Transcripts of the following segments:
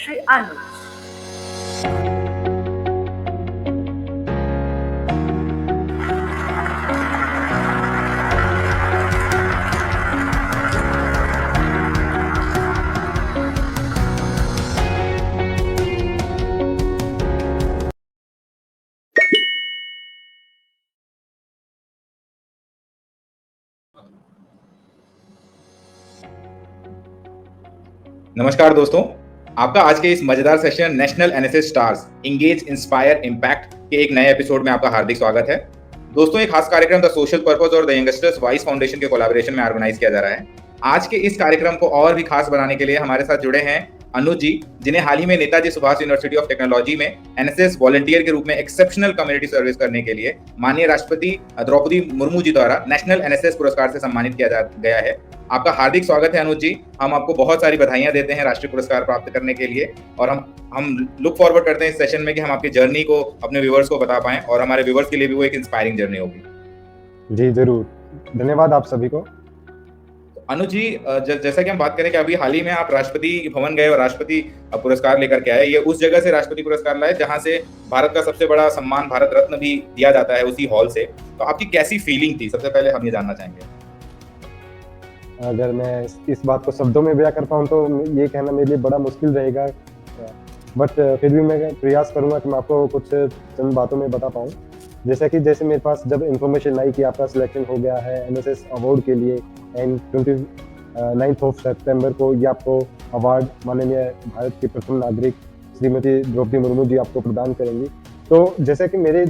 श्री अनुज। नमस्कार दोस्तों, आपका आज के इस मजेदार session national NSS stars engage inspire impact के एक नए एपिसोड में आपका हार्दिक स्वागत है। दोस्तों, एक खास कार्यक्रम द सोशल पर्पस और द यंगस्टर्स वॉइस फाउंडेशन के कोलैबोरेशन में ऑर्गेनाइज किया जा रहा है। आज के इस कार्यक्रम को और भी खास बनाने के लिए हमारे साथ जुड़े हैं अनुज जी, जिन्हें हाल ही में Netaji Subhash university of technology में एनएसएस वॉलंटियर के रूप में एक्सेप्शनल कम्युनिटी सर्विस करने के लिए माननीय राष्ट्रपति द्रौपदी मुर्मू जी द्वारा नेशनल एनएसएस पुरस्कार से सम्मानित किया गया है। आपका हार्दिक स्वागत है अनुज जी। हम आपको बहुत सारी बधाइयां देते हैं राष्ट्रीय पुरस्कार प्राप्त करने के लिए, और हम लुक फॉरवर्ड करते हैं इस सेशन में कि हम आपकी जर्नी को अपने व्यूअर्स को बता पाएं और हमारे व्यूअर्स के लिए भी वो एक इंस्पायरिंग जर्नी होगी। जी जरूर, धन्यवाद आप सभी को। अनुज जी, जैसा कि हम बात करें कि अभी हाल ही में आप राष्ट्रपति भवन गए और राष्ट्रपति पुरस्कार लेकर के आए। ये उस जगह से राष्ट्रपति पुरस्कार लाए जहां से भारत का सबसे बड़ा सम्मान भारत रत्न भी दिया जाता है, उसी हॉल से। तो आपकी कैसी फीलिंग थी, सबसे पहले हम ये जानना चाहेंगे। अगर मैं इस बात को शब्दों में बयां कर पाऊँ तो ये कहना मेरे लिए बड़ा मुश्किल रहेगा, बट फिर भी मैं प्रयास करूंगा कि मैं आपको कुछ चंद बातों में बता पाऊँ। जैसे मेरे पास जब इन्फॉर्मेशन आई कि आपका सिलेक्शन हो गया है एनएसएस अवार्ड के लिए, एंड 29 सितंबर को ये आपको अवार्ड माननीय भारत की प्रथम नागरिक श्रीमती द्रौपदी मुर्मू जी आपको प्रदान करेंगी, तो जैसे कि मेरे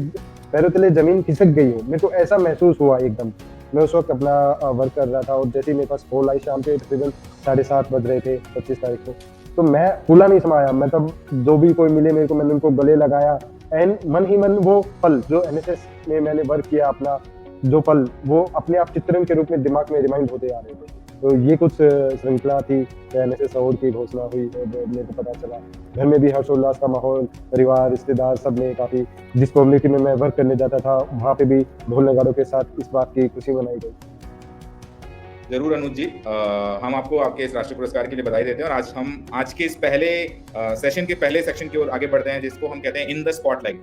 पैरों तले जमीन खिसक गई हो, मेरे को ऐसा महसूस हुआ एकदम। मैं उस वक्त अपना वर्क कर रहा था और जैसे ही मेरे पास कॉल आई शाम के तकरीबन 7:30 बज रहे थे 25 तारीख को, तो मैं फूला नहीं समाया। मैं तब जो भी कोई मिले मेरे को, मैंने उनको गले लगाया, एंड मन ही मन वो पल जो एनएसएस में मैंने वर्क किया, अपना जो पल, वो अपने आप चित्रण के रूप में दिमाग में रिमाइंड होते आ रहे थे। तो ये कुछ श्रृंखला थी, एनएसएस अवार्ड की घोषणा हुई और मेरे को पता चला। घर में भी हर्षोल्लास का माहौल, परिवार, रिश्तेदार, सब ने काफ़ी, जिस कम्युनिटी में मैं वर्क करने जाता था वहाँ पे भी ढोल नगाड़ों के साथ इस बात की खुशी मनाई गई। जरूर अनुज जी, हम आपको आपके इस राष्ट्रीय पुरस्कार के लिए बधाई देते हैं। और आज के इस पहले सेशन के पहले सेक्शन की ओर आगे बढ़ते हैं, जिसको हम कहते हैं इन द स्पॉटलाइट।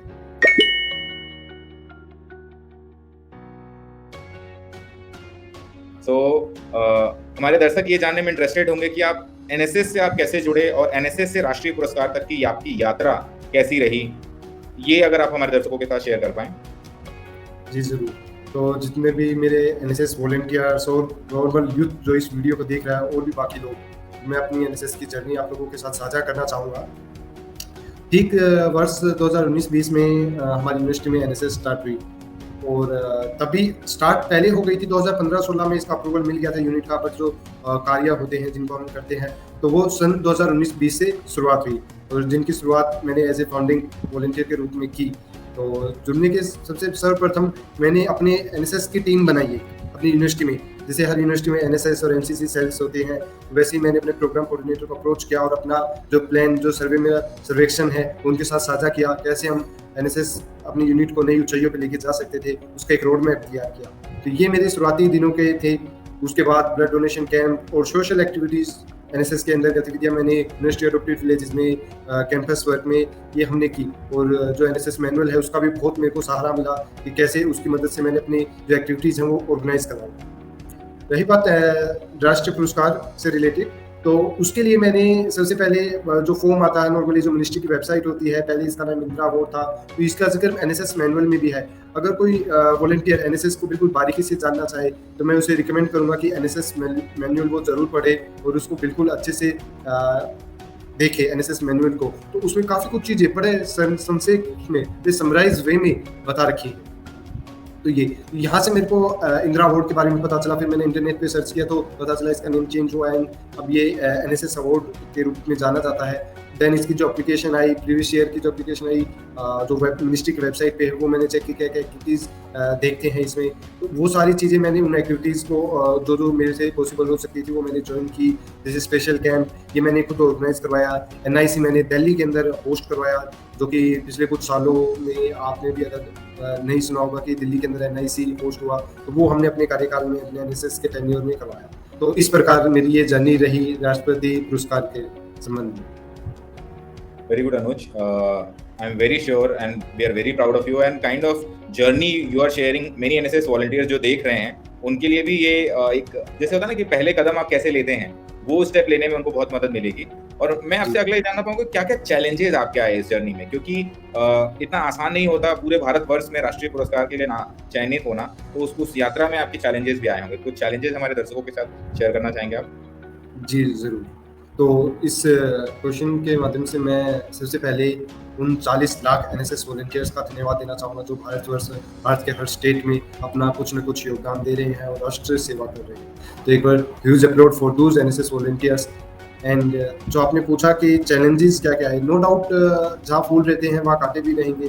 हमारे दर्शक ये जानने में इंटरेस्टेड होंगे कि आप एनएसएस से आप कैसे जुड़े और एनएसएस से राष्ट्रीय पुरस्कार तक की आपकी यात्रा कैसी रही, ये अगर आप हमारे दर्शकों के साथ शेयर कर पाएं। जी जरूर। तो जितने भी मेरे एनएसएस वॉलंटियर्स और नॉर्मल यूथ जो इस वीडियो को देख रहा है और भी बाकी लोग, मैं अपनी एनएसएस की जर्नी आप लोगों के साथ साझा करना चाहूँगा। ठीक वर्ष 2019-20 में हमारी यूनिवर्सिटी में एनएसएस स्टार्ट हुई, और तभी स्टार्ट पहले हो गई थी। 2015-16 में इसका अप्रूवल मिल गया था यूनिट का, पर जो कार्य होते हैं जिनको हम करते हैं, तो वो सन 2019-20 से शुरुआत हुई, और जिनकी शुरुआत मैंने एज ए फाउंडिंग वॉलंटियर के रूप में की। तो जुड़ने के सबसे सर्वप्रथम मैंने अपने एनएसएस की टीम बनाई है अपनी यूनिवर्सिटी में। जैसे हर यूनिवर्सिटी में एनएसएस और एनसीसी सेल्स होते हैं, वैसे ही मैंने अपने प्रोग्राम कोऑर्डिनेटर को अप्रोच किया और अपना जो प्लान, जो मेरा सर्वेक्षण है, उनके साथ साझा किया, कैसे हम एनएसएस अपनी यूनिट को नई ऊंचाइयों पे लेके जा सकते थे, उसका एक रोड मैप तैयार किया। तो ये मेरे शुरुआती दिनों के थे। उसके बाद ब्लड डोनेशन कैंप और सोशल एक्टिविटीज़ एनएसएस के अंदर गतिविधियां मैंने यूनिवर्सिटी अडोप्टेड विलेजेस में, कैंपस वर्क में ये हमने की। और जो एनएसएस मैनुअल है उसका भी बहुत मेरे को सहारा मिला कि कैसे उसकी मदद से मैंने अपनी जो एक्टिविटीज़ हैं वो ऑर्गेनाइज करवाई। रही बात राष्ट्रीय पुरस्कार से रिलेटेड, तो उसके लिए मैंने सबसे पहले जो फॉर्म आता है नॉर्मली, जो मिनिस्ट्री की वेबसाइट होती है, पहले इसका नाम इंदिरा अवार्ड था, तो इसका जिक्र एनएसएस मैनुअल में भी है। अगर कोई वॉलंटियर एनएसएस को बिल्कुल बारीकी से जानना चाहे तो मैं उसे रिकमेंड करूंगा कि एनएसएस मैनुअल वो जरूर पढ़े और उसको बिल्कुल अच्छे से देखे एनएसएस मैनुअल को। तो उसमें काफ़ी कुछ चीज़ें बड़े संक्षेप में, समराइज वे में बता रखी है। तो ये यहाँ से मेरे को इंदिरा अवार्ड के बारे में पता चला। फिर मैंने इंटरनेट पे सर्च किया तो पता चला इसका नेम चेंज हुआ है, अब ये एनएसएस अवार्ड के रूप में जाना जाता है। देन इसकी जो एप्लीकेशन आई, प्रीवियस ईयर की जो एप्लीकेशन आई, जो मिनिस्ट्री की वेबसाइट पे है, वो मैंने चेक की क्या क्या एक्टिविटीज़ देखते हैं इसमें। तो वो सारी चीज़ें मैंने उन एक्टिविटीज़ को जो मेरे से पॉसिबल हो सकती थी वो मैंने ज्वाइन की। जैसे स्पेशल कैंप, ये मैंने खुद ऑर्गेनाइज करवाया। एनआईसी मैंने दिल्ली के अंदर होस्ट करवाया, जो कि पिछले कुछ सालों में आपने भी अगर नहीं सुना होगा कि दिल्ली के अंदर एनआईसी होस्ट हुआ, तो वो हमने अपने कार्यकाल में अपने एनएसएस के टेन्योर में करवाया। तो इस प्रकार मेरी ये जर्नी रही राष्ट्रपति पुरस्कार के संबंध में। Very good, Anuj. I'm very sure and we are very proud of you and kind of journey you are sharing. Many NSS volunteers जो देख रहे हैं उनके लिए भी ये एक जैसे होता है ना कि पहले कदम आप कैसे लेते हैं वो स्टेप लेने में उनको बहुत मदद मिलेगी। और मैं आपसे अगला ये जानना पाऊंगा क्या क्या चैलेंजेस आपके आए इस जर्नी में, क्योंकि इतना आसान नहीं होता पूरे भारतवर्ष में राष्ट्रीय पुरस्कार के लिए ना चयनित होना, तो उस यात्रा में आपके चैलेंजेस भी आए होंगे। कुछ चैलेंजेस हमारे दर्शकों के साथ शेयर करना चाहेंगे आप? जी ज़रूर। तो इस क्वेश्चन के माध्यम से मैं सबसे पहले उन 40 लाख एनएसएस वॉलंटियर्स का धन्यवाद देना चाहूँगा जो भारत के हर स्टेट में अपना कुछ न कुछ योगदान दे रहे हैं और राष्ट्र सेवा कर रहे हैं। तो एक बार huge applause for those NSS volunteers. And जो आपने पूछा कि चैलेंजेस क्या क्या है, नो डाउट जहाँ फूल रहते हैं वहाँ कांटे भी रहेंगे।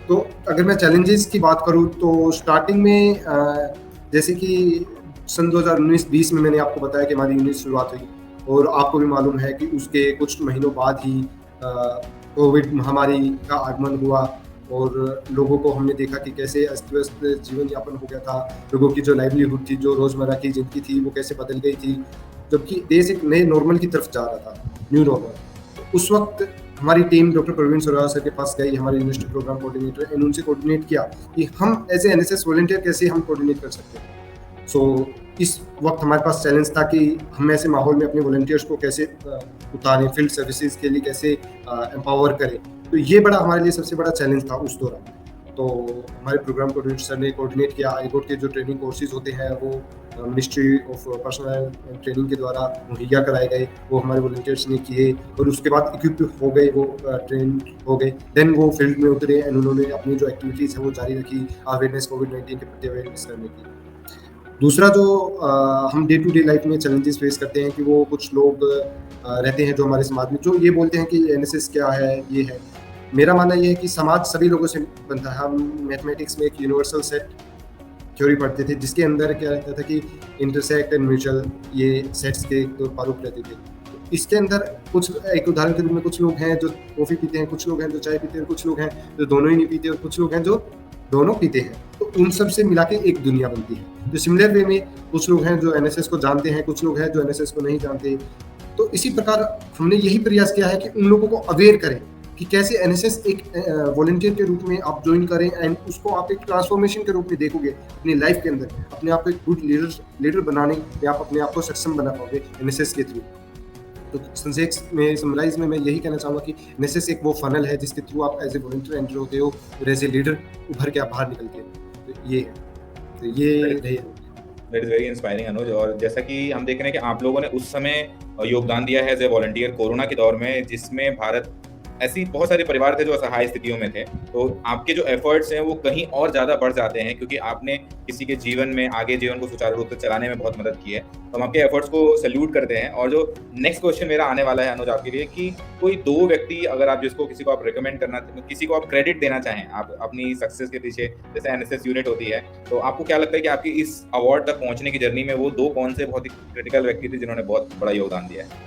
तो अगर मैं चैलेंजेस की बात करूँ तो स्टार्टिंग में जैसे कि सन 2019-20 में मैंने आपको बताया कि हमारी यूनिट शुरुआत हुई और आपको भी मालूम है कि उसके कुछ महीनों बाद ही कोविड महामारी का आगमन हुआ और लोगों को हमने देखा कि कैसे अस्त व्यस्त जीवन यापन हो गया था। लोगों की जो लाइवलीहुड थी, जो रोज़मर्रा की ज़िंदगी थी, वो कैसे बदल गई थी, जबकि देश एक नए नॉर्मल की तरफ जा रहा था, न्यू नॉर्मल। उस वक्त हमारी टीम डॉक्टर प्रवीण सुरावा सर के पास गई, हमारे यूनिवर्सिटी प्रोग्राम कोऑर्डिनेटर, एंड उनसे कोऑर्डिनेट किया कि हम एज ए एनएसएस वॉलंटियर कैसे हम कोऑर्डिनेट कर सकते हैं। सो इस वक्त हमारे पास चैलेंज था कि हम ऐसे माहौल में अपने वॉलंटियर्स को कैसे उतारें, फील्ड सर्विसेज के लिए कैसे एम्पावर करें। तो ये बड़ा हमारे लिए सबसे बड़ा चैलेंज था उस दौरान। तो हमारे प्रोग्राम कोऑर्डिनेटर सर ने कोऑर्डिनेट किया। आईगोट के जो ट्रेनिंग कोर्सेज होते हैं वो मिनिस्ट्री ऑफ पर्सनल ट्रेनिंग के द्वारा मुहैया कराए गए, वो हमारे वॉलंटियर्स ने किए और उसके बाद इक्विप हो गए, वो ट्रेन हो गए। देन वो फील्ड में उतरे एंड उन्होंने अपनी जो एक्टिविटीज़ है वो जारी रखी, अवेयरनेस कोविड-19 के प्रति अवेयरनेस करने की। दूसरा जो हम डे टू डे लाइफ में चैलेंजेस फेस करते हैं कि वो कुछ लोग रहते हैं जो हमारे समाज में जो ये बोलते हैं कि एनएसएस क्या है, ये है। मेरा मानना ये है कि समाज सभी लोगों से बनता है। हम मैथमेटिक्स में एक यूनिवर्सल सेट थ्योरी पढ़ते थे जिसके अंदर क्या रहता था कि इंटरसेक्ट एंड म्यूचुअल, ये सेट्स के दो प्रारूप रहते थे। तो इसके अंदर कुछ, एक उदाहरण के रूप में, कुछ लोग हैं जो कॉफ़ी पीते हैं, कुछ लोग हैं जो चाय पीते हैं, कुछ लोग हैं जो दोनों ही नहीं पीते और कुछ लोग हैं जो दोनों पीते हैं। तो उन सब से मिला के एक दुनिया बनती है। तो सिमिलर वे में कुछ लोग हैं जो एनएसएस को जानते हैं, कुछ लोग हैं जो एनएसएस को नहीं जानते। तो इसी प्रकार हमने यही प्रयास किया है कि उन लोगों को अवेयर करें कि कैसे एनएसएस एक वॉलंटियर के रूप में आप ज्वाइन करें एंड उसको आप एक ट्रांसफॉर्मेशन के रूप में देखोगे अपनी लाइफ के अंदर। अपने आप को एक गुड लीडर बनाने में आप अपने आप को सक्षम बना पाओगे एनएसएस के थ्रू। तो संक्षेप में, समराइज में मैं यही कहना चाहूँगा कि एनएसएस एक वो फनल है जिसके थ्रू आप एज ए वॉलंटियर एंटर होते हो और एज ए लीडर उभर के आप बाहर निकलते हो। तो ये है, तो ये रही। दैट इज वेरी इंस्पायरिंग अनुज। और जैसा कि हम देख रहे हैं कि आप लोगों ने उस समय योगदान दिया है एज ए वॉलंटियर कोरोना के दौर में, जिसमें भारत ऐसी बहुत सारे परिवार थे जो असहाय स्थितियों में थे। तो आपके जो एफर्ट्स हैं वो कहीं और ज़्यादा बढ़ जाते हैं क्योंकि आपने किसी के जीवन में आगे जीवन को सुचारू रूप से चलाने में बहुत मदद की है। तो हम आपके एफर्ट्स को सैल्यूट करते हैं। और जो नेक्स्ट क्वेश्चन मेरा आने वाला है अनुज आपके लिए कि कोई दो व्यक्ति अगर आप जिसको किसी को आप रिकमेंड करना, किसी को आप क्रेडिट देना चाहें आप अपनी सक्सेस के पीछे, जैसे एनएसएस यूनिट होती है, तो आपको क्या लगता है कि आपकी इस अवार्ड तक पहुंचने की जर्नी में वो दो कौन से बहुत ही क्रिटिकल व्यक्ति थे जिन्होंने बहुत बड़ा योगदान दिया है?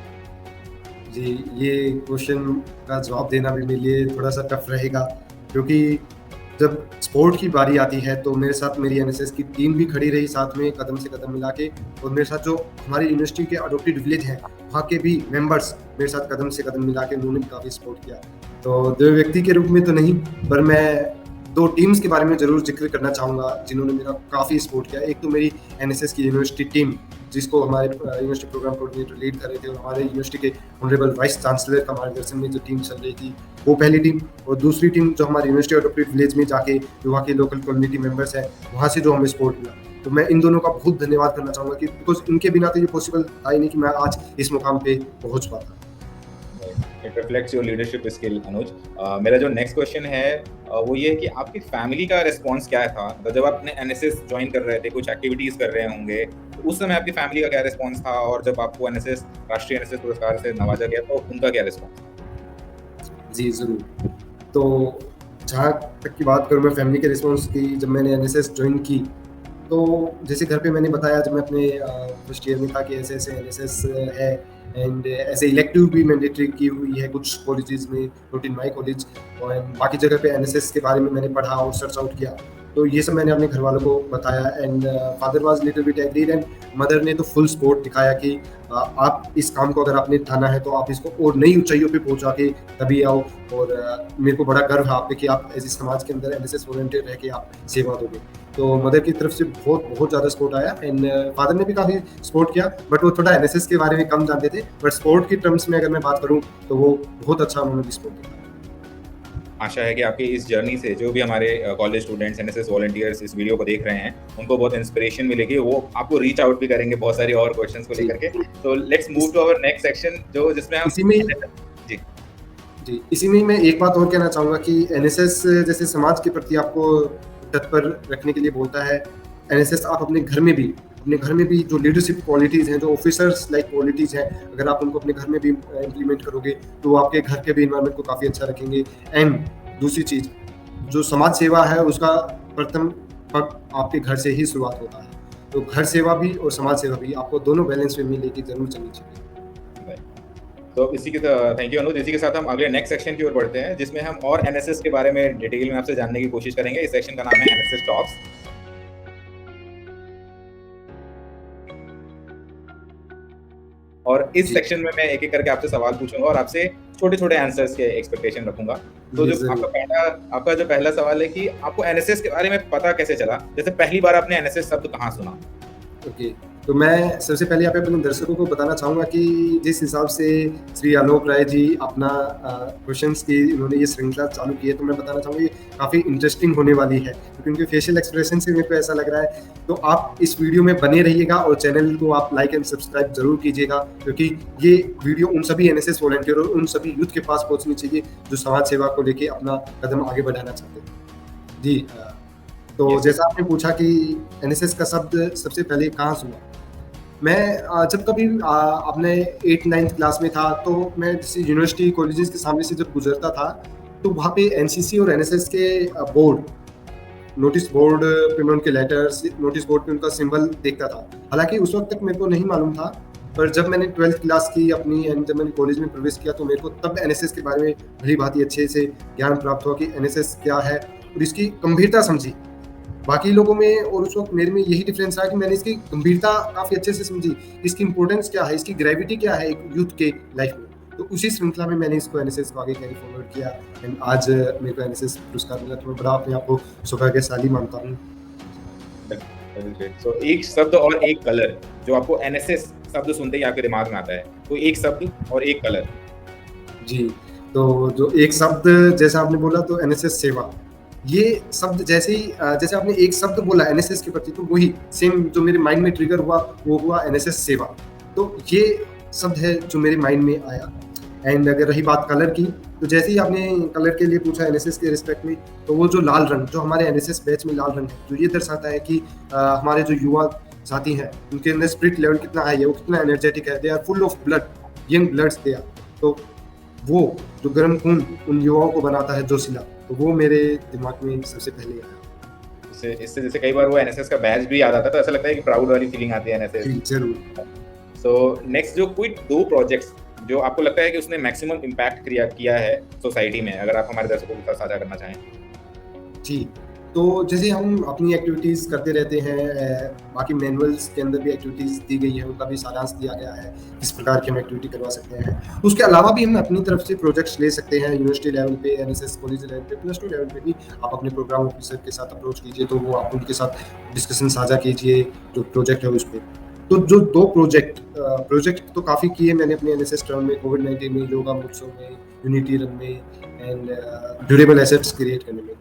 जी, ये क्वेश्चन का जवाब देना भी मेरे लिए थोड़ा सा टफ रहेगा क्योंकि जब स्पोर्ट की बारी आती है तो मेरे साथ मेरी एनएसएस की टीम भी खड़ी रही साथ में कदम से कदम मिला के, और मेरे साथ जो हमारी यूनिवर्सिटी के अडोप्टेड विलेज हैं वहाँ के भी मेंबर्स मेरे साथ कदम से कदम मिला के उन्होंने भी काफ़ी सपोर्ट किया। तो दो व्यक्ति के रूप में तो नहीं, पर मैं दो टीम्स के बारे में ज़रूर जिक्र करना चाहूँगा जिन्होंने मेरा काफ़ी सपोर्ट किया। एक तो मेरी एनएसएस की यूनिवर्सिटी टीम जिसको हमारे यूनिवर्सिटी प्रोग्राम कोऑर्डिनेटर लीड कर रहे थे, और हमारे यूनिवर्सिटी के ऑनरेबल वाइस चांसलर का मार्गदर्शन में जो टीम चल रही थी वो पहली टीम, और दूसरी टीम जो हमारी यूनिवर्सिटी अडोप्टेड विलेज में जाके जो वहाँ के लोकल कम्युनिटी मेंबर्स हैं वहाँ से जो हमें सपोर्ट मिला। तो मैं इन दोनों का बहुत धन्यवाद करना चाहूँगा कि बिकॉज इनके बिना तो ये पॉसिबल था ही नहीं कि मैं आज इस मुकाम पे पहुँच पाता। It reflects your leadership skill Anuj. मेरा जो नेक्स्ट क्वेश्चन है वो ये है कि आपकी फैमिली का रिस्पॉन्स क्या था? तो जब आप अपने एनएसएस ज्वाइन कर रहे थे, कुछ एक्टिविटीज़ कर रहे होंगे, तो उस समय आपकी फैमिली का क्या रिस्पॉन्स था? और जब आपको एनएसएस राष्ट्रीय एनएसएस पुरस्कार से नवाजा गया तो उनका क्या रिस्पॉन्स था? जी ज़रूर। तो जहाँ तक की बात करूँ मैं फैमिली के रिस्पॉन्स की, जब मैंने एनएसएस ज्वाइन की तो जैसे घर पे मैंने बताया जब मैं अपने फर्स्ट ईयर में था कि ऐसे ऐसे एनएसएस है एंड ऐसे इलेक्टिव भी मैंडेटरी की हुई है कुछ कॉलेजेस में, नॉट इन माई कॉलेज, और बाकी जगह पे एनएसएस के बारे में मैंने पढ़ा और सर्च आउट किया। तो ये सब मैंने अपने घर वालों को बताया and father was little bit agreed and mother ने तो फुल सपोर्ट दिखाया कि आप इस काम को अगर आपने ठाना है तो आप इसको और नई ऊंचाइयों पे पहुंचा के तभी आओ। और मेरे को बड़ा गर्व है आप पे कि आप ऐसे समाज के अंदर एनएसएस वॉलंटियर रह के आप सेवा दोगे। तो मदर की तरफ से बहुत बहुत ज़्यादा सपोर्ट आया एंड फादर ने भी काफ़ी सपोर्ट किया, बट वो थोड़ा एनएसएस के बारे में कम जानते थे, बट सपोर्ट की टर्म्स में अगर मैं बात करूँ तो वो बहुत अच्छा उन्होंने भी सपोर्ट किया। आशा है कि आपकी इस जर्नी से जो भी हमारे कॉलेज स्टूडेंट्स एनएसएस वॉलंटियर्स इस वीडियो को देख रहे हैं उनको बहुत इंस्पिरेशन मिलेगी, वो आपको रीच आउट भी करेंगे बहुत सारी और क्वेश्चंस को लेकर के। तो let's move to our next section जो जिसमें हम इसी में इसी में मैं एक बात और कहना चाहूँगा कि एनएसएस जैसे समाज के प्रति आपको तत्पर रखने के लिए बोलता है, एनएसएस आप अपने घर में भी जो लीडरशिप क्वालिटीज़ हैं, जो ऑफिसर्स लाइक क्वालिटीज़ हैं, अगर आप उनको अपने घर में भी इम्प्लीमेंट करोगे तो वो आपके घर के भी इन्वायरमेंट को काफ़ी अच्छा रखेंगे। एंड दूसरी चीज़, जो समाज सेवा है उसका प्रथम पग आपके घर से ही शुरुआत होता है। तो घर सेवा भी और समाज सेवा भी आपको दोनों बैलेंस में लेके जरूर चलनी चाहिए। तो इसी के थैंक यू अनुज। इसी के साथ हम अगले नेक्स्ट सेक्शन की ओर बढ़ते हैं जिसमें हम और एनएसएस के बारे में डिटेल में आपसे जानने की कोशिश करेंगे। इस सेक्शन का नाम है एनएसएस टॉक्स। और इस सेक्शन में मैं एक एक करके आपसे सवाल पूछूंगा और आपसे छोटे छोटे आंसर्स के एक्सपेक्टेशन रखूंगा। तो जो आपका जो पहला सवाल है कि आपको एनएसएस के बारे में पता कैसे चला, जैसे पहली बार आपने एनएसएस शब्द कहाँ सुना? ओके, तो मैं सबसे पहले यहाँ पे अपने दर्शकों को बताना चाहूँगा कि जिस हिसाब से श्री आलोक राय जी अपना क्वेश्चंस की उन्होंने ये श्रृंखला चालू की है, तो मैं बताना चाहूँगा ये काफ़ी इंटरेस्टिंग होने वाली है क्योंकि उनके फेशियल एक्सप्रेशन से मेरे को ऐसा लग रहा है। तो आप इस वीडियो में बने रहिएगा और चैनल को आप लाइक एंड सब्सक्राइब जरूर कीजिएगा क्योंकि ये वीडियो उन सभी एनएसएस वॉलंटियर और उन सभी यूथ के पास पहुँचनी चाहिए जो समाज सेवा को लेके अपना कदम आगे बढ़ाना चाहते हैं। जी, तो जैसा आपने पूछा कि एनएसएस का शब्द सबसे पहले कहाँ सुना, मैं जब कभी अपने 8-9th क्लास में था तो मैं जैसे यूनिवर्सिटी कॉलेजेस के सामने से जब गुजरता था तो वहाँ पे एनसीसी और एनएसएस के बोर्ड, नोटिस बोर्ड पे मैं उनके लेटर्स, नोटिस बोर्ड पे उनका सिंबल देखता था। हालांकि उस वक्त तक मेरे को नहीं मालूम था, पर जब मैंने 12th क्लास की अपनी एंड जब मैंने कॉलेज में प्रवेश किया तो मेरे को तब एनएसएस के बारे में भली भांति अच्छे से ज्ञान प्राप्त हुआ कि एनएसएस क्या है और इसकी गंभीरता समझी। बाकी लोगों में और उस वक्त मेरे में यही डिफरेंस रहा कि मैंने इसकी गंभीरता काफ़ी अच्छे से समझी, इसकी इंपॉर्टेंस क्या है, इसकी ग्रेविटी क्या है एक यूथ के लाइफ में। तो उसी श्रृंखला में मैंने इसको एनएसएस को आगे कैरी फॉरवर्ड किया एंड आज मेरे को एनएसएस पुरस्कार मिला, तो मैं बड़ा अपने आप को सौभाग्यशाली मानता हूँ। तो एक शब्द और एक कलर जो आपको एनएसएस शब्द सुनते ही आपके दिमाग में आता है, तो एक शब्द और एक कलर। जी, तो जो एक शब्द जैसा आपने बोला तो एनएसएस सेवा, ये शब्द जैसे आपने एक शब्द बोला एनएसएस के प्रति तो वही सेम जो मेरे माइंड में ट्रिगर हुआ वो हुआ एनएसएस सेवा। तो ये शब्द है जो मेरे माइंड में आया। एंड अगर रही बात कलर की, तो जैसे ही आपने कलर के लिए पूछा एनएसएस के रिस्पेक्ट में, तो वो जो लाल रंग जो हमारे एनएसएस बैच में लाल रंग है, जो ये दर्शाता है कि हमारे जो युवा साथी हैं उनके अंदर स्पिरिट लेवल कितना हाई है, वो कितना एनर्जेटिक है, they are full of blood, young bloods they are. तो वो जो गर्म खून उन युवाओं को बनाता है जोशीला, तो वो मेरे दिमाग में सबसे पहले आया। इससे जैसे कई बार वो एनएसएस का बैच भी याद आता है तो ऐसा लगता है कि प्राउड वाली फीलिंग आती है एनएसएस। जरूर। सो नेक्स्ट जो कोई 2 प्रोजेक्ट्स जो आपको लगता है कि उसने मैक्सिमम इम्पैक्ट किया है सोसाइटी में, अगर आप हमारे दर्शकों के साथ साझा करना चाहें। जी, तो जैसे हम अपनी एक्टिविटीज़ करते रहते हैं, बाकी मैनुअल्स के अंदर भी एक्टिविटीज़ दी गई है, उनका भी सारांश दिया गया है किस प्रकार की हम एक्टिविटी करवा सकते हैं। उसके अलावा भी हम अपनी तरफ से प्रोजेक्ट्स ले सकते हैं यूनिवर्सिटी लेवल पे, एनएसएस कॉलेज लेवल पे, प्लस 2 लेवल पे भी आप अपने प्रोग्राम ऑफिसर के साथ अप्रोच कीजिए, तो वो आप उनके साथ डिस्कशन साझा कीजिए जो प्रोजेक्ट है उस पर। तो जो 2 प्रोजेक्ट तो काफ़ी किए मैंने अपने एनएसएस टर्म में, कोविड-19 में, योगा महोत्सव में, यूनिटी रन में एंड ड्यूरेबल एसेट्स क्रिएट करने में।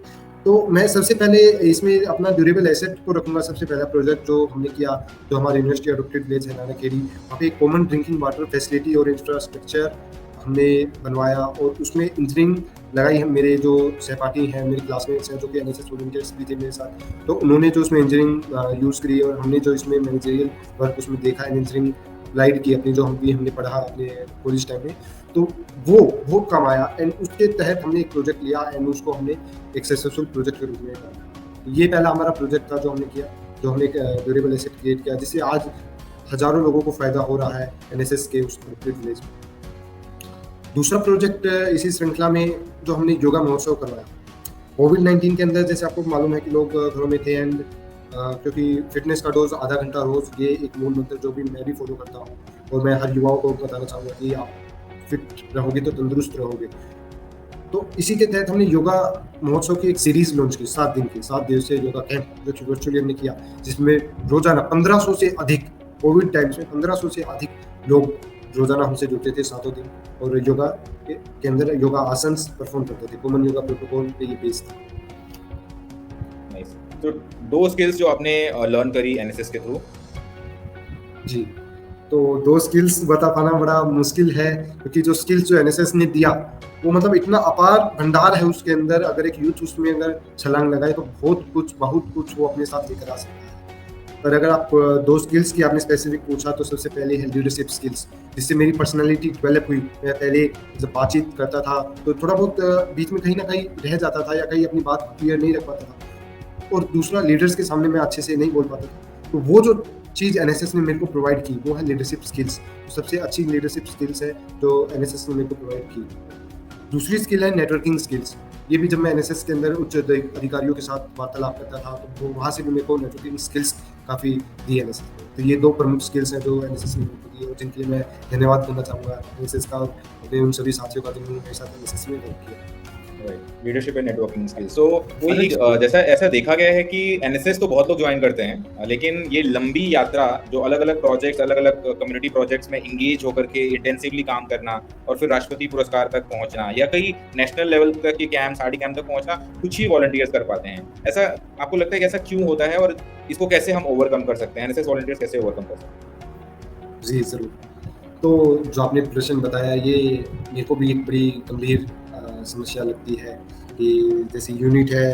तो मैं सबसे पहले इसमें अपना ड्यूरेबल एसेट को रखूंगा। सबसे पहला प्रोजेक्ट जो हमने किया, जो हमारे यूनिवर्सिटी अडोप्टेड विलेज है नानाखेड़ी, वहाँ पे एक कॉमन ड्रिंकिंग वाटर फैसिलिटी और इंफ्रास्ट्रक्चर हमने बनवाया और उसमें इंजीनियरिंग लगाई। हम मेरे जो सहपाठी हैं, मेरे क्लासमेट्स हैं जो कि एनएसएस वॉलंटियर्स भी थे मेरे साथ, तो उन्होंने जो उसमें इंजीनियरिंग यूज़ करी और हमने जो इसमें मैनेजरियल वर्क उसमें देखा, इंजीनियरिंग अप्लाइड की अपनी, जो हमने पढ़ा अपने कॉलेज टाइम में, तो वो बहुत काम आया। एंड उसके तहत हमने एक प्रोजेक्ट लिया एंड उसको हमने एक सक्सेसफुल प्रोजेक्ट के रूप में किया। ये पहला हमारा प्रोजेक्ट था जो हमने किया, जो हमने एक ड्यूरेबल एसेट क्रिएट किया जिससे आज हज़ारों लोगों को फ़ायदा हो रहा है एनएसएस के उस विलेज में। दूसरा प्रोजेक्ट इसी श्रृंखला में जो हमने योगा महोत्सव करवाया, कोविड-19 के अंदर जैसे आपको मालूम है कि लोग घरों में थे एंड क्योंकि फ़िटनेस का डोज़ आधा घंटा रोज़, ये एक मूल मंत्र जो भी मैं भी फ़ॉलो करता हूँ और मैं हर युवाओं को बताना चाहूँगा कि आप फिट रहोगे तो तंदुरुस्त रहोगे। तो इसी के तहत हमने योगा महोत्सव की एक सीरीज़ लॉन्च की 7 दिन की, 7 दिवसीय योगा कैंप जो कि वर्चुअली हमने किया, जिसमें रोज़ाना 1500 से अधिक, कोविड टाइम्स में 1500 से अधिक लोग रोज़ाना हमसे जुड़ते थे सातों दिन और योगा के अंदर योगा आसन्स परफ़ॉर्म करते थे। कॉमन योगा प्रोटोकॉल पे ये बेस्ड था। नाइस। तो 2 स्किल्स जो आपने लर्न करी एनएसएस के थ्रू। जी, तो 2 स्किल्स बता पाना बड़ा मुश्किल है क्योंकि जो स्किल्स जो एनएसएस ने दिया, वो मतलब इतना अपार भंडार है उसके अंदर, अगर एक यूथ उसमें अगर छलांग लगाए तो बहुत कुछ वो अपने साथ लेकर आ सकता है। पर अगर आप 2 स्किल्स की आपने स्पेसिफिक पूछा तो सबसे पहले है लीडरशिप स्किल्स, जिससे मेरी पर्सनैलिटी डेवलप हुई। मैं पहले जब बातचीत करता था तो थोड़ा बहुत बीच में कहीं न कहीं रह जाता था या कहीं अपनी बात क्लियर नहीं रख पाता था और दूसरा लीडर्स के सामने मैं अच्छे से नहीं बोल पाता था। तो वो जो चीज़ एनएसएस ने मेरे को प्रोवाइड की वो है लीडरशिप स्किल्स। तो सबसे अच्छी लीडरशिप स्किल्स है जो एनएसएस ने मेरे को प्रोवाइड की। दूसरी स्किल है नेटवर्किंग स्किल्स। ये भी जब मैं एनएसएस के अंदर उच्च अधिकारियों के साथ वार्तालाप करता था तो वो वहाँ से भी मेरे को नेटवर्किंग स्किल्स काफ़ी दी एनएसएस ने। तो ये 2 प्रमुख स्किल्स हैं जो एनएसएस ने मेरे को दी और जिनके लिए मैं धन्यवाद करना चाहूँगा एनएसएस का, अपने उन सभी साथियों का जिन्होंने मेरे साथ एनएसएस में वर्क किया। Right, leadership and networking skills. So वही जैसा ऐसा देखा गया है कि एनएसएस तो बहुत लोग ज्वाइन करते हैं, लेकिन ये लंबी यात्रा जो अलग-अलग प्रोजेक्ट्स, अलग-अलग कम्युनिटी प्रोजेक्ट्स में एंगेज होकर के इंटेंसिवली काम करना और फिर राष्ट्रपति पुरस्कार तक पहुंचना या कई नेशनल लेवल तक के कैंप्स, आरडी कैंप तक पहुंचना कुछ ही वॉलंटियर्स कर पाते हैं। ऐसा आपको लगता है कि ऐसा क्यों होता है और इसको कैसे हम ओवरकम कर सकते हैं? एनएसएस वॉलंटियर्स कैसे ओवरकम कर सकते हैं? जी, ज़रूर। तो जो आपने प्रश्न बताया ये मेरे को भी एक बड़ी गंभीर समस्या लगती है कि जैसे यूनिट है,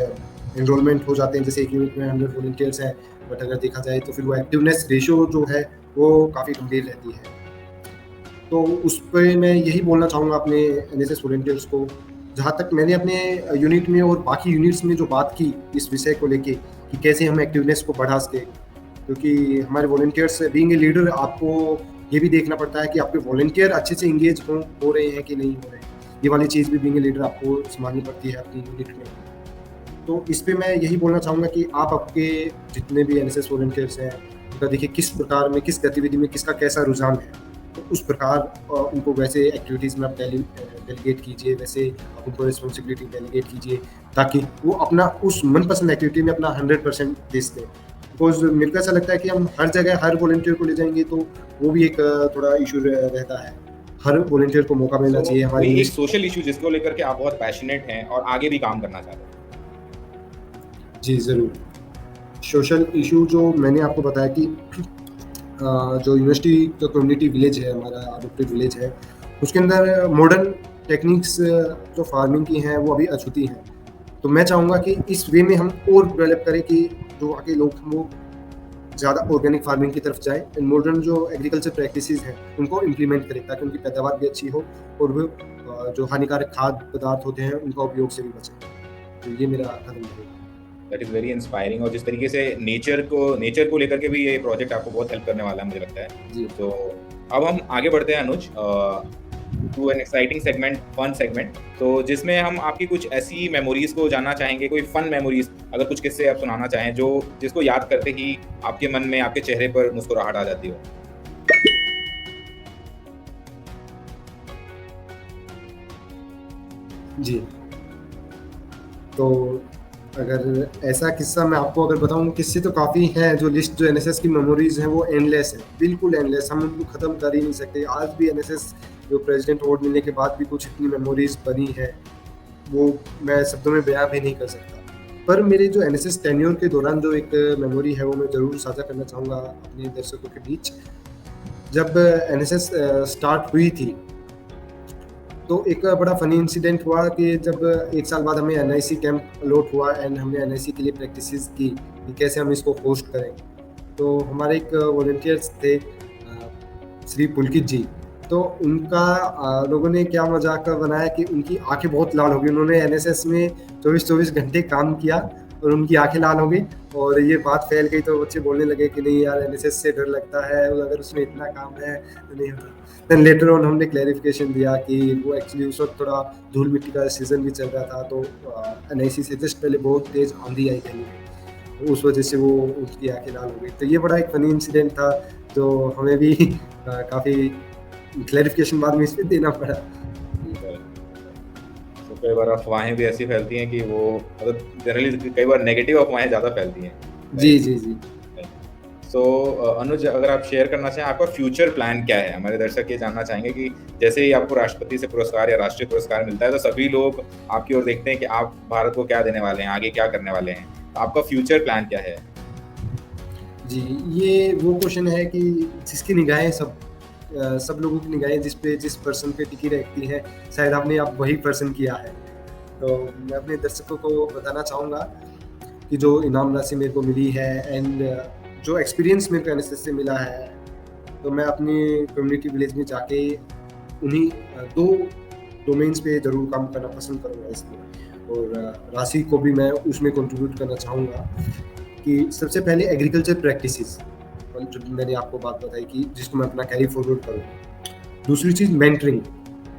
एनरोलमेंट हो जाते हैं, जैसे एक यूनिट में 100 वॉलंटियर्स हैं, बट अगर देखा जाए तो फिर वो एक्टिवनेस रेशियो जो है वो काफ़ी गंभीर रहती है। तो उस पे मैं यही बोलना चाहूँगा अपने एनएसएस वॉलंटियर्स को, जहाँ तक मैंने अपने यूनिट में और बाकी यूनिट्स में जो बात की इस विषय को लेके कि कैसे हम एक्टिवनेस को बढ़ा सकें, क्योंकि हमारे वॉलंटियर्स बीइंग ए लीडर आपको ये भी देखना पड़ता है कि आपके वॉलंटियर अच्छे से एंगेज हो रहे हैं कि नहीं हो रहे हैं। ये वाली चीज़ भी बीइंग ए लीडर आपको संभालनी पड़ती है अपनी यूनिट में। तो इस पे मैं यही बोलना चाहूँगा कि आप आपके जितने भी एनएसएस वॉलंटियर्स हैं, उनका देखिए किस प्रकार में, किस गतिविधि में किसका कैसा रुझान है। तो उस प्रकार उनको वैसे एक्टिविटीज़ में आप डेलीगेट कीजिए, वैसे आप उनको रिस्पॉन्सिबिलिटी डेलीगेट कीजिए ताकि वो अपना उस मनपसंद एक्टिविटी में अपना 100% दे सकें। बिकॉज़ मेरे को ऐसा लगता है कि हम हर जगह हर वॉलंटियर को ले जाएँगे तो वो भी एक थोड़ा इश्यू रहता है। हर वॉलंटियर को मौका मिलना चाहिए हमारी एक सोशल इशू जिसको लेकर के आप बहुत पैशनेट हैं और आगे भी काम करना चाहते हैं। जी, ज़रूर। सोशल इशू जो मैंने आपको बताया कि जो यूनिवर्सिटी का कम्युनिटी विलेज है, हमारा अडॉप्टेड विलेज है, उसके अंदर मॉडर्न टेक्निक्स जो फार्मिंग की हैं वो अभी अछूती हैं। तो मैं चाहूँगा कि इस वे में हम और डेवलप करें कि जो वहाँ के लोग हैं वो ज़्यादा ऑर्गेनिक फार्मिंग की तरफ जाएँ एंड मॉडर्न जो एग्रीकल्चर प्रैक्टिसेस हैं उनको इम्प्लीमेंट करें ताकि उनकी पैदावार भी अच्छी हो और वो जो हानिकारक खाद्य पदार्थ होते हैं उनका उपयोग से भी बचें। तो ये मेरा कदम रहेगा। दैट इज़ वेरी इंस्पायरिंग और जिस तरीके से नेचर को लेकर के भी ये प्रोजेक्ट आपको बहुत हेल्प करने वाला है मुझे लगता है। जी। तो अब हम आगे बढ़ते हैं Anuj to an exciting segment, fun segment, तो जिसमें हम आपकी कुछ ऐसी मेमोरीज को जानना चाहेंगे, कोई फन मेमोरीज, अगर कुछ किस्से आप सुनाना चाहें जो जिसको याद करते ही आपके मन में, आपके चेहरे पर मुस्कुराहट आ जाती हो। जी। तो अगर ऐसा किस्सा मैं आपको अगर बताऊँ, किस्से तो काफ़ी हैं, जो लिस्ट जो एनएसएस की मेमोरीज़ हैं वो एंडलेस है, बिल्कुल एंडलेस, हम उनको ख़त्म कर ही नहीं सकते। आज भी एनएसएस जो प्रेसिडेंट अवार्ड मिलने के बाद भी कुछ इतनी मेमोरीज़ बनी है, वो मैं शब्दों में बयाँ भी नहीं कर सकता। पर मेरे जो एनएसएस टेन्योर के दौरान जो एक मेमोरी है वो मैं ज़रूर साझा करना चाहूँगा अपने दर्शकों के बीच। जब एनएसएस स्टार्ट हुई थी तो एक बड़ा फ़नी इंसिडेंट हुआ कि जब 1 साल बाद हमें एनआईसी कैंप अलॉट हुआ एंड हमने एनआईसी के लिए प्रैक्टिसेस की कि कैसे हम इसको होस्ट करें। तो हमारे एक वॉलंटियर्स थे श्री पुलकित जी, तो उनका लोगों ने क्या मजाक बनाया कि उनकी आंखें बहुत लाल हो गई। उन्होंने एनएसएस में 24-24 घंटे काम किया और उनकी आंखें लाल हो गई और ये बात फैल गई तो बच्चे बोलने लगे कि नहीं यार एनएसएस से डर लगता है, अगर उसमें इतना काम है तो नहीं होता। देन लेटर ऑन हमने क्लैरिफिकेशन दिया कि वो एक्चुअली उस वक्त थोड़ा धूल मिट्टी का सीजन भी चल रहा था, तो एनआईसी से जस्ट पहले बहुत तेज आंधी आई कहीं, उस वजह से वो उसकी आंखें लाल हो गई। तो ये बड़ा एक फनी इंसिडेंट था, तो हमें भी काफ़ी क्लैरिफिकेशन बाद में इस पर देना पड़ा। तो कई बार अफवाहें भी ऐसी फैलती हैं कि वो मतलब जनरली कई बार नेगेटिव अफवाहें ज़्यादा फैलती हैं। जी जी जी। सो अनुज, अगर आप शेयर करना चाहें आपका फ्यूचर प्लान क्या है? हमारे दर्शक ये जानना चाहेंगे कि जैसे ही आपको राष्ट्रपति से पुरस्कार या राष्ट्रीय पुरस्कार मिलता है तो सभी लोग आपकी ओर देखते हैं कि आप भारत को क्या देने वाले हैं, आगे क्या करने वाले हैं। तो आपका फ्यूचर प्लान क्या है? जी, ये वो क्वेश्चन है कि जिसकी निगाहें सब लोगों की निगाहें जिस पर्सन पे टिकी रहती है, शायद आपने आप वही पर्सन किया है। तो मैं अपने दर्शकों को बताना चाहूँगा कि जो इनाम राशि मेरे को मिली है एंड जो एक्सपीरियंस मेरे को एनएसएस से मिला है, तो मैं अपनी कम्युनिटी विलेज में जाके उन्हीं 2 डोमेन्स पे ज़रूर काम करना पसंद करूँगा इसमें, और राशि को भी मैं उसमें कंट्रीब्यूट करना चाहूँगा कि सबसे पहले एग्रीकल्चर प्रैक्टिसेस, जो मैंने आपको बात बताई कि जिसको मैं अपना कैरी फॉरवर्ड करूँ। दूसरी चीज़ मेंटरिंग,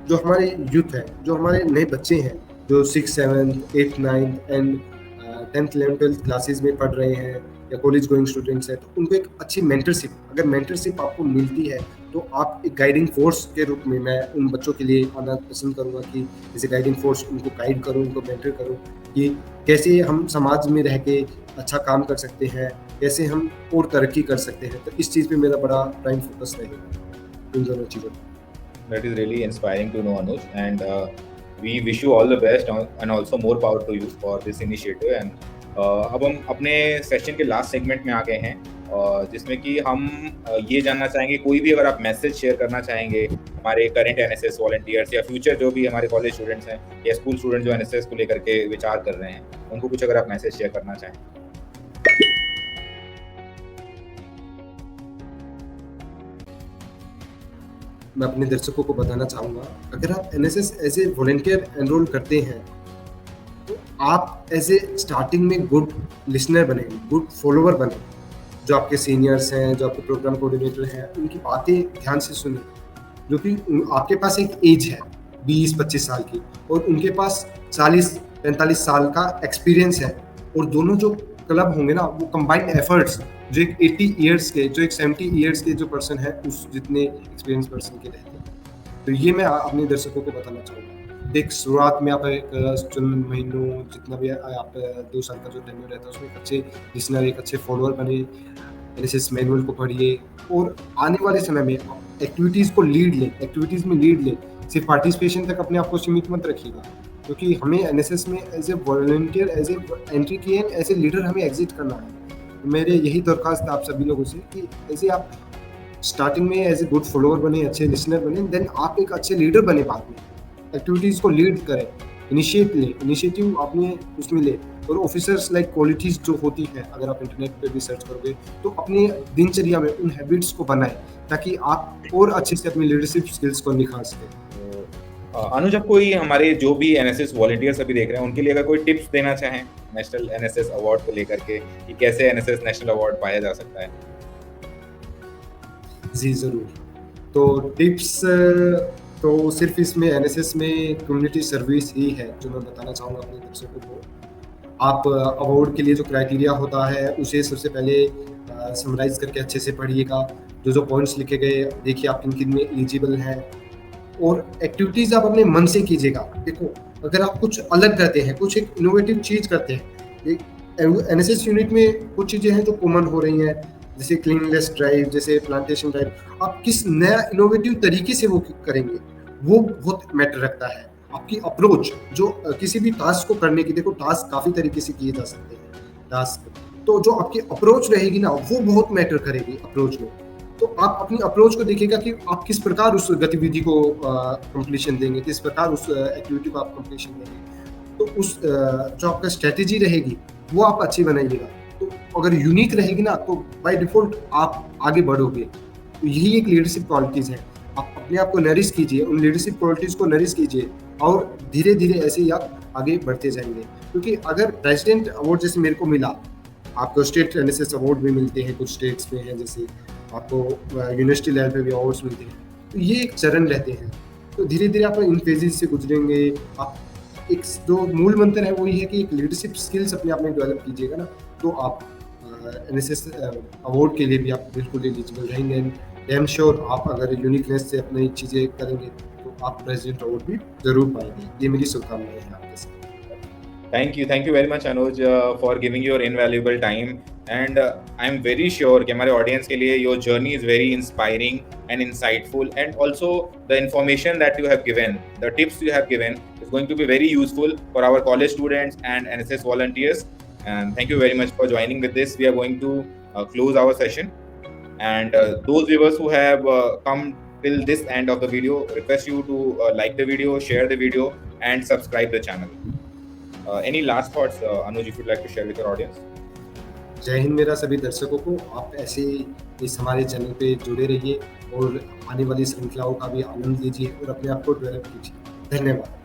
जो हमारे यूथ है, जो हमारे नए बच्चे हैं, जो 6, 7, 8, 9 and 10th 11th 12th classes में पढ़ रहे हैं या कॉलेज गोइंग स्टूडेंट्स हैं, तो उनको एक अच्छी मेंटरशिप, अगर मेंटरशिप आपको मिलती है तो आप एक गाइडिंग फोर्स के रूप में मैं उन बच्चों के लिए आना पसंद करूँगा कि जैसे गाइडिंग फोर्स उनको गाइड करूँ, उनको मेंटर करूँ कि कैसे हम समाज में रह के अच्छा काम कर सकते हैं, कैसे हम और तरक्की कर सकते हैं। तो इस चीज़ पे मेरा बड़ा प्राइम फोकस रहेगा, इन दोनों चीज़ों पर। That is really inspiring to know, Anuj, and we wish you all the best and also more power to you for this initiative. And अब हम अपने सेशन के लास्ट सेगमेंट में आ गए हैं, जिसमें कि हम ये जानना चाहेंगे, कोई भी अगर आप मैसेज शेयर करना चाहेंगे हमारे करंट एनएसएस वॉलंटियर्स या फ्यूचर जो भी हमारे कॉलेज स्टूडेंट्स हैं या स्कूल स्टूडेंट जो एनएसएस को लेकर के विचार कर रहे हैं, उनको कुछ अगर आप मैसेज शेयर करना चाहें। मैं अपने दर्शकों को बताना चाहूँगा, अगर आप NSS as a volunteer enrol करते हैं तो आप एज ए स्टार्टिंग में गुड लिसनर बने, गुड फॉलोअर बने। जो आपके सीनियर्स हैं, जो आपके प्रोग्राम कोऑर्डिनेटर हैं, उनकी बातें ध्यान से सुनें, जो कि आपके पास एक एज है 20-25 साल की और उनके पास 40-45 साल का एक्सपीरियंस है, और दोनों जो क्लब होंगे ना, वो कंबाइंड एफर्ट्स जो एक 80 ईयर्स के, जो एक 70 ईयर्स के जो पर्सन है उस जितने एक्सपीरियंस पर्सन के रहते हैं। तो ये मैं अपने दर्शकों को बताना चाहूँगा। देख, शुरुआत में आप एक चंद महीनों जितना भी आप 2 साल का जो टेन्योर रहता है उसमें एक अच्छे लिसनर, एक अच्छे फॉलोअर बने, एनएसएस मैनुअल को पढ़िए और आने वाले समय में एक्टिविटीज़ को लीड लें, एक्टिविटीज़ में लीड लें। सिर्फ पार्टिसिपेशन तक अपने आप को सीमित मत रखिएगा, क्योंकि हमें एनएसएस में as a volunteer, as a entry की है, एज ए लीडर हमें एग्जिट करना है। तो मेरे यही दरख्वास्त है आप सभी लोगों से कि ऐसे आप स्टार्टिंग में एज ए गुड फॉलोअर बने, अच्छे लिसनर बने, देन आप एक अच्छे लीडर बने, बाद में एक्टिविटीज़ को लीड करें, इनिशिएटिव आपने उसमें ले, और ऑफिसर्स लाइक क्वालिटीज़ जो होती हैं, अगर आप इंटरनेट पे भी सर्च करोगे तो अपनी दिनचर्या में उन हैबिट्स को बनाएं ताकि आप और अच्छे से अपनी लीडरशिप स्किल्स को निखार सकें। अनुज, आप कोई हमारे जो भी एनएसएस वॉलंटियर्स अभी देख रहे हैं उनके लिए अगर कोई टिप्स देना चाहें नेशनल एनएसएस अवार्ड को लेकर के कि कैसे एनएसएस नेशनल अवार्ड पाया जा सकता है? जी ज़रूर। तो टिप्स तो सिर्फ इसमें एनएसएस में कम्युनिटी सर्विस ही है जो मैं बताना चाहूँगा अपने दर्शकों को। आप अवार्ड के लिए जो क्राइटेरिया होता है उसे सबसे पहले समराइज़ करके अच्छे से पढ़िएगा। जो पॉइंट्स लिखे गए देखिए आप किन-किन में एलिजिबल हैं, और एक्टिविटीज़ आप अपने मन से कीजिएगा। देखो, अगर आप कुछ अलग करते हैं, कुछ एक इनोवेटिव चीज़ करते हैं, एक एनएसएस यूनिट में कुछ चीज़ें हैं जो कॉमन हो रही हैं, जैसे क्लीननेस ड्राइव, जैसे प्लांटेशन ड्राइव, आप किस नया इनोवेटिव तरीके से वो करेंगे, वो बहुत मैटर रखता है। आपकी अप्रोच जो किसी भी टास्क को करने की, देखो टास्क काफ़ी तरीके से किए जा सकते हैं टास्क, तो जो आपकी अप्रोच रहेगी ना, वो बहुत मैटर करेगी अप्रोच में। तो आप अपनी अप्रोच को देखिएगा कि आप किस प्रकार उस गतिविधि को कंप्लीशन देंगे, किस प्रकार उस एक्टिविटी को आप कंप्लीशन देंगे। तो उस जो आपका स्ट्रेटेजी रहेगी वो आप अच्छी बनाइएगा। तो अगर यूनिक रहेगी ना, तो बाय डिफ़ॉल्ट आप आगे बढ़ोगे। तो यही एक लीडरशिप क्वालिटीज़ है। आप अपने आप को नरिश कीजिए, उन लीडरशिप क्वालिटीज़ को नरिश कीजिए, और धीरे धीरे ऐसे ही आप आगे बढ़ते जाएंगे। क्योंकि अगर प्रेसिडेंट अवार्ड जैसे मेरे को मिला, आपको स्टेट एनएसएस अवार्ड भी मिलते हैं, कुछ स्टेट्स में है, जैसे आपको यूनिवर्सिटी लेवल पे भी अवार्ड्स मिलते हैं, तो ये एक चरण रहते हैं। तो धीरे धीरे आप इन फेजेस से गुजरेंगे। आप एक जो मूल मंत्र है वही है कि एक लीडरशिप स्किल्स अपने आप में डेवलप कीजिएगा ना, तो आप एनएसएस अवार्ड के लिए भी आप बिल्कुल एलिजिबल रहेंगे। आई एम श्योर आप अगर यूनिकनेस से अपनी चीज़ें करेंगे तो आप प्रेसिडेंट अवार्ड भी जरूर पाएंगे। ये मेरी शुभकामनाएं हैं आपके साथ। Thank you very much Anuj for giving your invaluable time, and I'm very sure कि हमारे audience के लिए your journey is very inspiring and insightful, and also the information that you have given, the tips you have given is going to be very useful for our college students and NSS volunteers. And thank you very much for joining with this. We are going to close our session, and those viewers who have come till this end of the video, request you to like the video, share the video, and subscribe the channel. Any last thoughts, Anuj, if you'd like to share with your audience? जय हिंद मेरा सभी दर्शकों को। आप ऐसे ही इस हमारे channel पे जुड़े रहिए और आने वाली श्रृंखलाओं का भी आनंद लीजिए और अपने आप को डेवलप कीजिए। धन्यवाद।